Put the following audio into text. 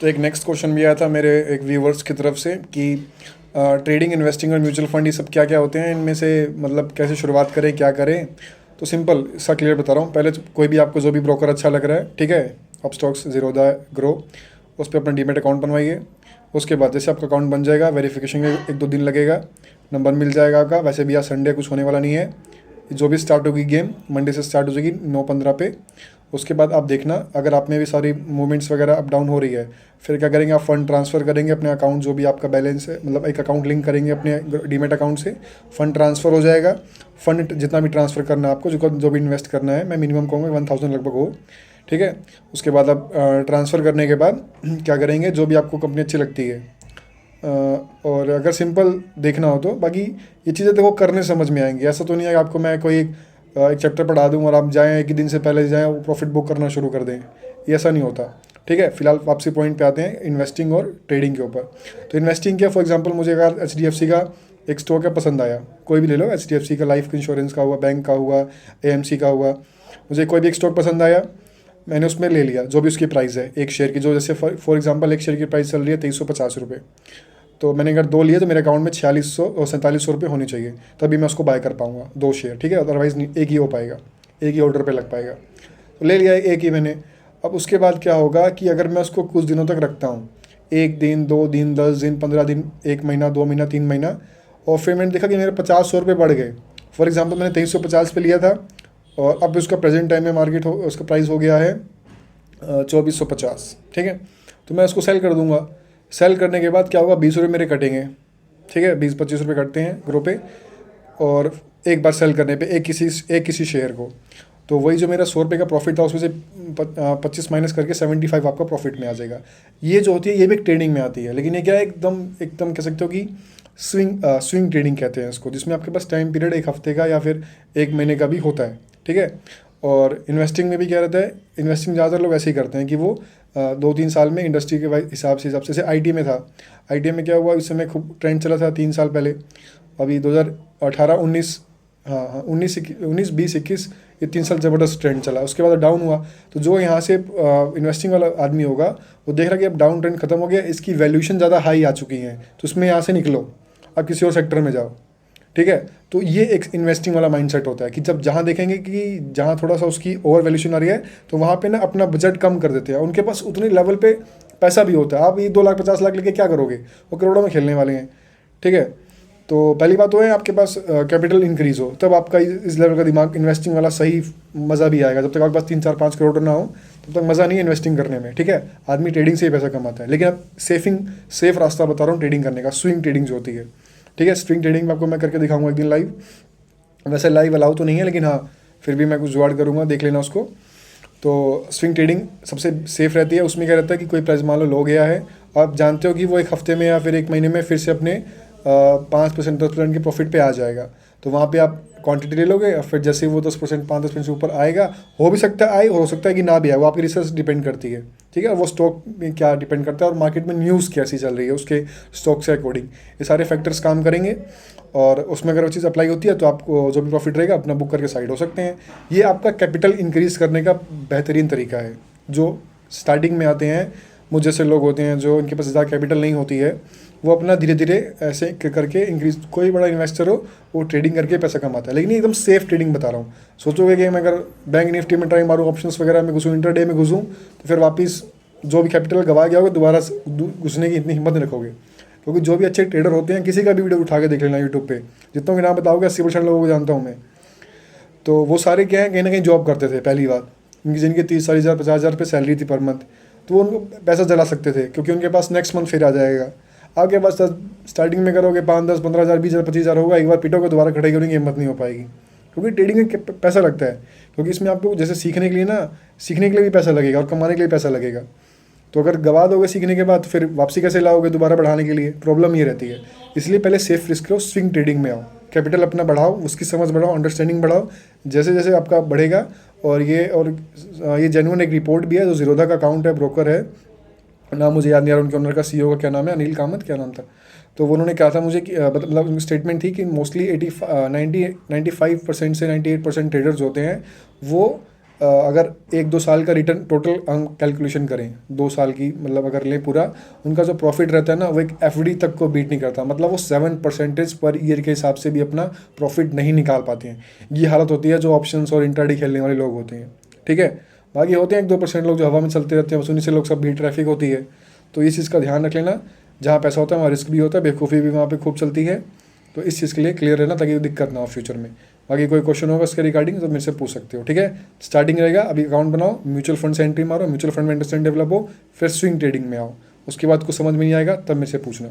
तो एक next question भी आया था मेरे एक व्यूवर्स की तरफ से कि ट्रेडिंग, इन्वेस्टिंग और म्यूचुअल फंड ये सब क्या क्या होते हैं, इनमें से मतलब कैसे शुरुआत करें, क्या करें। तो सिंपल इसका क्लियर बता रहा हूँ। पहले कोई भी आपको जो भी ब्रोकर अच्छा लग रहा है, ठीक है, अपस्टॉक्स, ज़ीरोधा, ग्रो, उस पर अपना डीमेट अकाउंट बनवाइए। उसके बाद जैसे आपका अकाउंट बन जाएगा, वेरिफिकेशन में 1-2 दिन लगेगा, नंबर मिल जाएगा आपका। वैसे भी आज संडे कुछ होने वाला नहीं है, जो भी स्टार्ट होगी गेम मंडे से स्टार्ट हो जाएगी 9:15 पे। उसके बाद आप देखना, अगर आप में भी सारी मूवमेंट्स वगैरह अप डाउन हो रही है, फिर क्या करेंगे, आप फंड ट्रांसफ़र करेंगे अपने अकाउंट, जो भी आपका बैलेंस है, मतलब एक अकाउंट लिंक करेंगे अपने डीमेट अकाउंट से, फंड ट्रांसफ़र हो जाएगा। फंड जितना भी ट्रांसफ़र करना है आपको, जो भी इन्वेस्ट करना है, मैं मिनिमम कहूँगा 1000 लगभग हो, ठीक है। उसके बाद आप ट्रांसफ़र करने के बाद क्या करेंगे, जो भी आपको कंपनी अच्छी लगती है, और अगर सिंपल देखना हो तो बाकी ये चीज़ें देखो करने समझ में आएंगी। ऐसा तो नहीं है आपको मैं कोई एक चैप्टर पढ़ा दूँ और आप जाएँ एक ही दिन से पहले जाएँ वो प्रॉफिट बुक करना शुरू कर दें, ये ऐसा नहीं होता, ठीक है। फिलहाल वापसी पॉइंट पे आते हैं इन्वेस्टिंग और ट्रेडिंग के ऊपर। तो इन्वेस्टिंग क्या, फॉर एग्जांपल मुझे अगर HDFC का एक स्टॉक है पसंद आया, कोई भी ले लो, HDFC का लाइफ इंश्योरेंस का हुआ, बैंक का हुआ, AMC का हुआ, मुझे कोई भी एक स्टॉक पसंद आया, मैंने उसमें ले लिया जो भी उसकी प्राइस है एक शेयर की, जो जैसे फॉर एग्जांपल एक शेयर की प्राइस चल रही है 2350 रुपये, तो मैंने अगर 2 लिए तो मेरे अकाउंट में 4600 और 4700 रुपये होने चाहिए, तभी मैं उसको बाय कर पाऊँगा 2 शेयर, ठीक है। अदरवाइज़ नहीं, एक ही हो पाएगा, एक ही ऑर्डर पे लग पाएगा। तो ले लिया एक ही मैंने। अब उसके बाद क्या होगा कि अगर मैं उसको कुछ दिनों तक रखता हूँ, 1 दिन, 2 दिन, 10 दिन, 15 दिन, 1 महीना, 2 महीना, 3 महीना, और फिर मैंने देखा कि मेरे 50-100 रुपये बढ़ गए। फॉर एग्जाम्पल मैंने 2350 पे लिया था और अब उसका प्रेजेंट टाइम में मार्केट हो, उसका प्राइस हो गया है 2450, ठीक है। तो मैं उसको सेल कर दूंगा। सेल करने के बाद क्या होगा, 20 रुपये मेरे कटेंगे, ठीक है, 20-25 रुपये कटते हैं ग्रुप पे, और एक बार सेल करने पे एक किसी शेयर को, तो वही जो मेरा 100 रुपये का प्रॉफिट था उसमें से 25 माइनस करके 75 आपका प्रॉफिट में आ जाएगा। ये जो होती है ये भी एक ट्रेडिंग में आती है, लेकिन ये क्या है, एकदम एकदम कह सकते हो कि स्विंग ट्रेडिंग कहते हैं इसको, जिसमें आपके पास टाइम पीरियड 1 हफ्ते का या फिर 1 महीने का भी होता है, ठीक है। और इन्वेस्टिंग में भी क्या रहता है, इन्वेस्टिंग ज़्यादातर लोग ऐसे ही करते हैं कि वो 2-3 साल में इंडस्ट्री के हिसाब से जैसे IT में था, IT में क्या हुआ, इस समय खूब ट्रेंड चला था 3 साल पहले, अभी 2018-19, हाँ 19-20-21, ये 3 साल ज़बरदस्त ट्रेंड चला, उसके बाद डाउन हुआ। तो जो यहाँ से इन्वेस्टिंग वाला आदमी होगा वो देख रहा है कि अब डाउन ट्रेंड खत्म हो गया, इसकी वैल्यूएशन ज़्यादा हाई आ चुकी है, तो उसमें यहाँ से निकलो, अब किसी और सेक्टर में जाओ, ठीक है। तो ये एक इन्वेस्टिंग वाला माइंडसेट होता है कि जब जहाँ देखेंगे कि जहाँ थोड़ा सा उसकी ओवर वैल्यूशन आ रही है, तो वहाँ पे ना अपना बजट कम कर देते हैं। उनके पास उतने लेवल पे पैसा भी होता है, आप ये 2,50,000 लेके क्या करोगे, वो करोड़ों में खेलने वाले हैं, ठीक है। तो पहली बात तो है आपके पास कैपिटल इंक्रीज हो, तब आपका इस लेवल का दिमाग इन्वेस्टिंग वाला सही मज़ा भी आएगा। जब तक आपके पास 3-4-5 करोड़ ना हो तब तक मज़ा नहीं है इन्वेस्टिंग करने में, ठीक है। आदमी ट्रेडिंग से ही पैसा कमाता है, लेकिन अब सेफ रास्ता बता रहा हूँ ट्रेडिंग करने का, स्विंग ट्रेडिंग जो होती है, ठीक है। स्विंग ट्रेडिंग में आपको मैं करके दिखाऊंगा एक दिन लाइव, वैसे लाइव अलाउ तो नहीं है, लेकिन हाँ फिर भी मैं कुछ जुगाड़ करूँगा, देख लेना उसको। तो स्विंग ट्रेडिंग सबसे सेफ़ रहती है। उसमें क्या रहता है कि कोई प्राइस मान लो गया है, आप जानते हो कि वो 1 हफ्ते में या फिर 1 महीने में फिर से अपने 5%, 10% के प्रॉफिट पे आ जाएगा, तो वहाँ पे आप क्वांटिटी ले लोगे, और फिर जैसे वो 10%, 5-10% से ऊपर आएगा, हो भी सकता है आए, हो सकता है कि ना भी आए, वो आपकी रिसर्च डिपेंड करती है, ठीक है। वो स्टॉक में क्या डिपेंड करता है और मार्केट में न्यूज़ कैसी चल रही है उसके स्टॉक से अकॉर्डिंग, ये सारे फैक्टर्स काम करेंगे। और उसमें अगर वो चीज़ अप्लाई होती है तो आपको जो भी प्रॉफिट रहेगा अपना बुक करके साइड हो सकते हैं। ये आपका कैपिटल इंक्रीज़ करने का बेहतरीन तरीका है। जो स्टार्टिंग में आते हैं, मुझ जैसे लोग होते हैं जो इनके पास ज़्यादा कैपिटल नहीं होती है, वो अपना धीरे धीरे ऐसे करके इंक्रीज, कोई बड़ा इन्वेस्टर हो वो ट्रेडिंग करके पैसा कमाता है, लेकिन एकदम सेफ ट्रेडिंग बता रहा हूँ। सोचोगे कि मैं अगर बैंक निफ्टी में ट्राई मारूँ, ऑप्शंस वगैरह में घुसूँ, इंटरडे में घुसूँ, तो फिर वापस जो भी कैपिटल गवा गया होगा दोबारा घुसने की इतनी हिम्मत नहीं रखोगे, क्योंकि जो भी अच्छे ट्रेडर होते हैं, किसी का भी वीडियो उठा के देख लेना यूट्यूब पे, जितनों के नाम बताओगे 80% लोगों को जानता हूँ मैं, तो वो सारे क्या है, कहीं ना कहीं जॉब करते थे पहली बात, जिनकी 30-40,000 50,000 पे सैलरी थी पर मंथ, तो वो उनको पैसा जला सकते थे क्योंकि उनके पास नेक्स्ट मंथ फिर आ जाएगा। आपके पास स्टार्टिंग में करोगे 5, 10, 15,000, 20,000, 25,000 होगा, एक बार पिटोगे दोबारा खड़े करने की हिम्मत नहीं हो पाएगी, क्योंकि ट्रेडिंग में पैसा लगता है। क्योंकि इसमें आपको जैसे सीखने के लिए भी पैसा लगेगा और कमाने के लिए पैसा लगेगा। तो अगर गवा दोगे सीखने के बाद, फिर वापसी कैसे लाओगे दोबारा बढ़ाने के लिए, प्रॉब्लम ये रहती है। इसलिए पहले सेफ रिस्क लो, स्विंग ट्रेडिंग में आओ, कैपिटल अपना बढ़ाओ, उसकी समझ बढ़ाओ, अंडरस्टैंडिंग बढ़ाओ। जैसे जैसे आपका बढ़ेगा, और ये जेन्युइन एक रिपोर्ट भी है, जो ज़ीरोधा का अकाउंट है, ब्रोकर है, नाम मुझे याद नहीं आ रहा उनके ओनर का, CEO का क्या नाम है, अनिल कामत क्या नाम था। तो उन्होंने कहा था मुझे कि मतलब उनकी स्टेटमेंट थी कि मोस्टली 95% से 98% ट्रेडर्स होते हैं वो अगर 1-2 साल का रिटर्न टोटल हम कैलकुलेशन करें, 2 साल की मतलब अगर लें पूरा, उनका जो प्रॉफिट रहता है ना वो एक एफडी तक को बीट नहीं करता, मतलब वो 7% पर ईयर के हिसाब से भी अपना प्रॉफिट नहीं निकाल पाते हैं। ये हालत होती है जो ऑप्शंस और इंट्राडे खेलने वाले लोग होते हैं, ठीक है। बाकी होते हैं 1-2% लोग जो हवा में चलते रहते हैं, बस उन्हीं से लोग सब भी ट्रैफिक होती है। तो इस चीज़ का ध्यान रख लेना, जहाँ पैसा होता है वहाँ रिस्क भी होता है, बेवकूफ़ी भी वहाँ पे खूब चलती है। तो इस चीज़ के लिए क्लियर रहना ताकि दिक्कत ना हो फ्यूचर में। बाकी कोई क्वेश्चन होगा इसके रिगार्डिंग तो मेरे से पूछ सकते हो, ठीक है। स्टार्टिंग रहेगा, अभी अकाउंट बनाओ, म्यूचुअल फंड से एंट्री मारो, म्यूचुअल फंड में अंडरस्टैंड डेवलप हो, फिर स्विंग ट्रेडिंग में आओ। उसके बाद कुछ समझ में नहीं आएगा तब मेरे से पूछना।